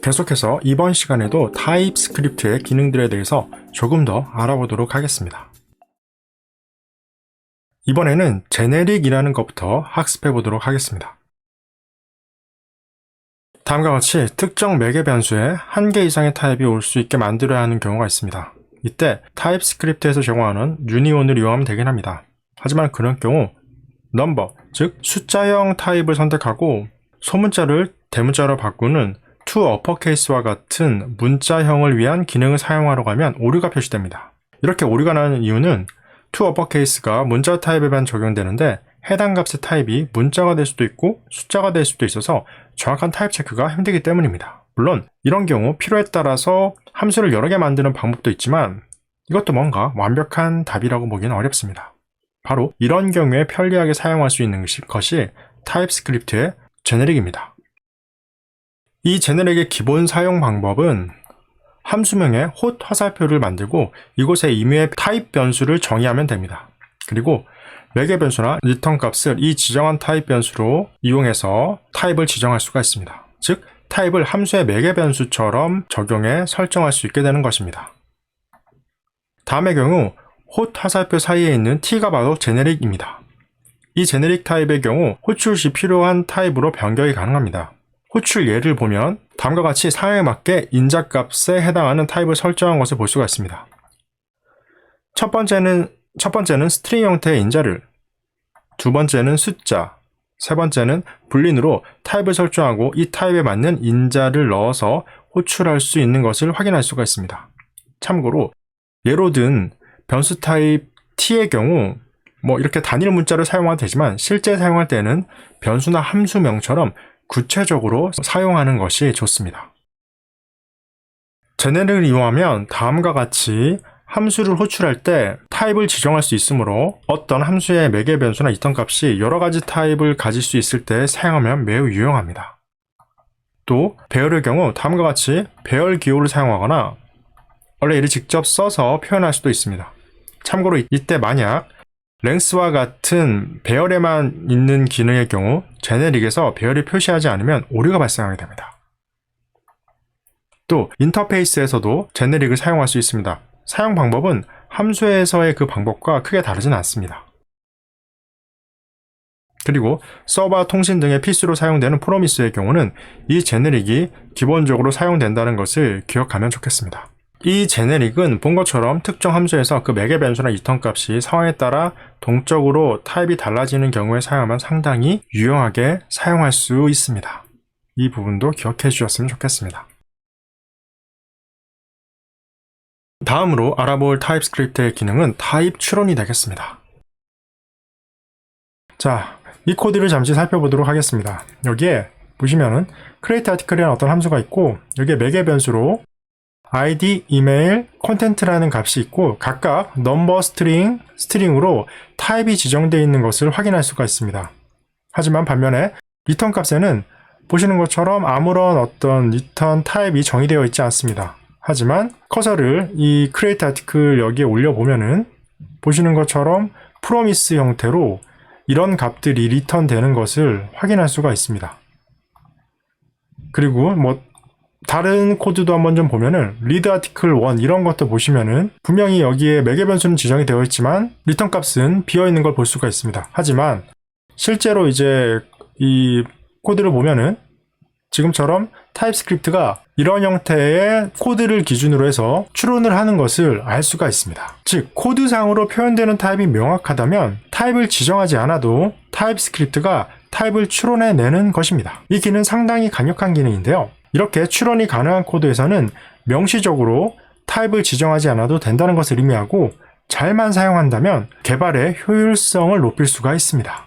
계속해서 이번 시간에도 타입스크립트의 기능들에 대해서 조금 더 알아보도록 하겠습니다. 이번에는 제네릭이라는 것부터 학습해 보도록 하겠습니다. 다음과 같이 특정 매개 변수에 한 개 이상의 타입이 올 수 있게 만들어야 하는 경우가 있습니다. 이때 타입스크립트에서 제공하는 유니온을 이용하면 되긴 합니다. 하지만 그런 경우 넘버, 즉 숫자형 타입을 선택하고 소문자를 대문자로 바꾸는 to uppercase와 같은 문자형을 위한 기능을 사용하려고 하면 오류가 표시됩니다. 이렇게 오류가 나는 이유는 to uppercase가 문자 타입에만 적용되는데 해당 값의 타입이 문자가 될 수도 있고 숫자가 될 수도 있어서 정확한 타입 체크가 힘들기 때문입니다. 물론 이런 경우 필요에 따라서 함수를 여러 개 만드는 방법도 있지만 이것도 뭔가 완벽한 답이라고 보기는 어렵습니다. 바로 이런 경우에 편리하게 사용할 수 있는 것이 타입스크립트의 제네릭입니다. 이 제네릭의 기본 사용 방법은 함수명에 hot 화살표를 만들고 이곳에 임의의 타입 변수를 정의하면 됩니다. 그리고 매개 변수나 return 값을 이 지정한 타입 변수로 이용해서 타입을 지정할 수가 있습니다. 즉, 타입을 함수의 매개 변수처럼 적용해 설정할 수 있게 되는 것입니다. 다음의 경우 hot 화살표 사이에 있는 t가 바로 제네릭입니다. 이 제네릭 타입의 경우 호출 시 필요한 타입으로 변경이 가능합니다. 호출 예를 보면 다음과 같이 상황에 맞게 인자값에 해당하는 타입을 설정한 것을 볼 수가 있습니다. 첫 번째는 스트링 형태의 인자를, 두 번째는 숫자, 세 번째는 불린으로 타입을 설정하고 이 타입에 맞는 인자를 넣어서 호출할 수 있는 것을 확인할 수가 있습니다. 참고로 예로 든 변수 타입 t의 경우 이렇게 단일 문자를 사용하도 되지만 실제 사용할 때는 변수나 함수명처럼 구체적으로 사용하는 것이 좋습니다. 제네릭을 이용하면 다음과 같이 함수를 호출할 때 타입을 지정할 수 있으므로 어떤 함수의 매개 변수나 return 값이 여러 가지 타입을 가질 수 있을 때 사용하면 매우 유용합니다. 또 배열의 경우 다음과 같이 배열 기호를 사용하거나 원래 이를 직접 써서 표현할 수도 있습니다. 참고로 이때 만약 length와 같은 배열에만 있는 기능의 경우 제네릭에서 배열을 표시하지 않으면 오류가 발생하게 됩니다. 또 인터페이스에서도 제네릭을 사용할 수 있습니다. 사용 방법은 함수에서의 그 방법과 크게 다르지는 않습니다. 그리고 서버 통신 등의 필수로 사용되는 프로미스의 경우는 이 제네릭이 기본적으로 사용된다는 것을 기억하면 좋겠습니다. 이 제네릭은 본 것처럼 특정 함수에서 그 매개 변수나 return 값이 상황에 따라 동적으로 타입이 달라지는 경우에 사용하면 상당히 유용하게 사용할 수 있습니다. 이 부분도 기억해 주셨으면 좋겠습니다. 다음으로 알아볼 타입스크립트의 기능은 타입 추론이 되겠습니다. 자, 이 코드를 잠시 살펴보도록 하겠습니다. 여기에 보시면은 create article이라는 어떤 함수가 있고 여기에 매개 변수로 id, 이메일, 콘텐트라는 값이 있고 각각 넘버, 스트링으로 타입이 지정되어 있는 것을 확인할 수가 있습니다. 하지만 반면에 return 값에는 보시는 것처럼 아무런 어떤 return 타입이 정의되어 있지 않습니다. 하지만 커서를 이 create article 여기에 올려보면은 보시는 것처럼 promise 형태로 이런 값들이 return 되는 것을 확인할 수가 있습니다. 그리고 다른 코드도 한번 좀 보면은 read article 1 이런 것도 보시면은 분명히 여기에 매개 변수는 지정이 되어 있지만 return 값은 비어 있는 걸 볼 수가 있습니다. 하지만 실제로 이제 이 코드를 보면은 지금처럼 타입스크립트가 이런 형태의 코드를 기준으로 해서 추론을 하는 것을 알 수가 있습니다. 즉 코드상으로 표현되는 타입이 명확하다면 타입을 지정하지 않아도 타입스크립트가 타입을 추론해내는 것입니다. 이 기능은 상당히 강력한 기능인데요. 이렇게 추론이 가능한 코드에서는 명시적으로 타입을 지정하지 않아도 된다는 것을 의미하고 잘만 사용한다면 개발의 효율성을 높일 수가 있습니다.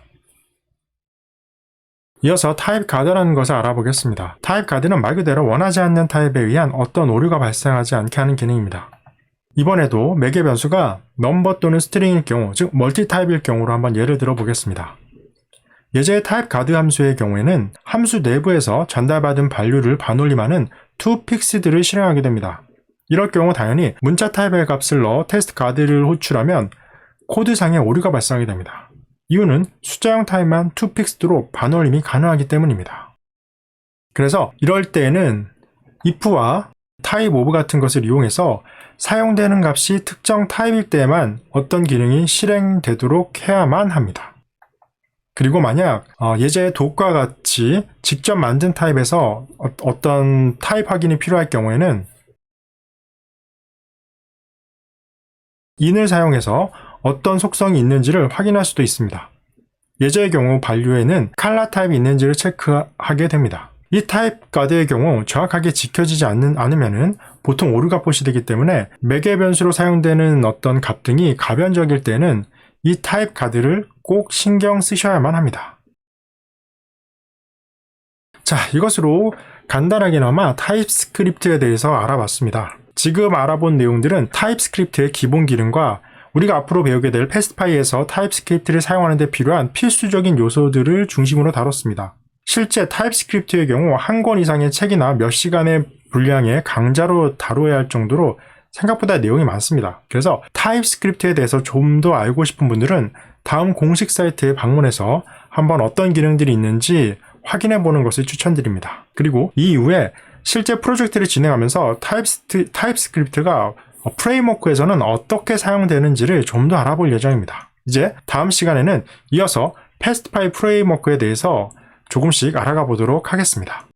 이어서 타입 가드라는 것을 알아보겠습니다. 타입 가드는 말 그대로 원하지 않는 타입에 의한 어떤 오류가 발생하지 않게 하는 기능입니다. 이번에도 매개 변수가 넘버 또는 스트링일 경우, 즉 멀티 타입일 경우로 한번 예를 들어 보겠습니다. 예제의 타입 가드 함수의 경우에는 함수 내부에서 전달받은 반류를 반올림하는 toFixed를 실행하게 됩니다. 이럴 경우 당연히 문자 타입의 값을 넣어 테스트 가드를 호출하면 코드상에 오류가 발생하게 됩니다. 이유는 숫자형 타입만 toFixed로 반올림이 가능하기 때문입니다. 그래서 이럴 때에는 if와 타입 오브 같은 것을 이용해서 사용되는 값이 특정 타입일 때에만 어떤 기능이 실행되도록 해야만 합니다. 그리고 만약 예제의 독과 같이 직접 만든 타입에서 어떤 타입 확인이 필요할 경우에는 in을 사용해서 어떤 속성이 있는지를 확인할 수도 있습니다. 예제의 경우 value에는 color 타입이 있는지를 체크하게 됩니다. 이 타입 가드의 경우 정확하게 지켜지지 않으면은 보통 오르가폿이 되기 때문에 매개 변수로 사용되는 어떤 값 등이 가변적일 때는 이 타입 가드를 꼭 신경 쓰셔야만 합니다. 자, 이것으로 간단하게나마 타입스크립트에 대해서 알아봤습니다. 지금 알아본 내용들은 타입스크립트의 기본 기능과 우리가 앞으로 배우게 될 패스트파이에서 타입스크립트를 사용하는 데 필요한 필수적인 요소들을 중심으로 다뤘습니다. 실제 타입스크립트의 경우 한 권 이상의 책이나 몇 시간의 분량의 강좌로 다뤄야 할 정도로 생각보다 내용이 많습니다. 그래서 타입스크립트에 대해서 좀 더 알고 싶은 분들은 다음 공식 사이트에 방문해서 한번 어떤 기능들이 있는지 확인해 보는 것을 추천드립니다. 그리고 이 이후에 실제 프로젝트를 진행하면서 타입스크립트가 프레임워크에서는 어떻게 사용되는지를 좀 더 알아볼 예정입니다. 이제 다음 시간에는 이어서 패스트파이 프레임워크에 대해서 조금씩 알아가 보도록 하겠습니다.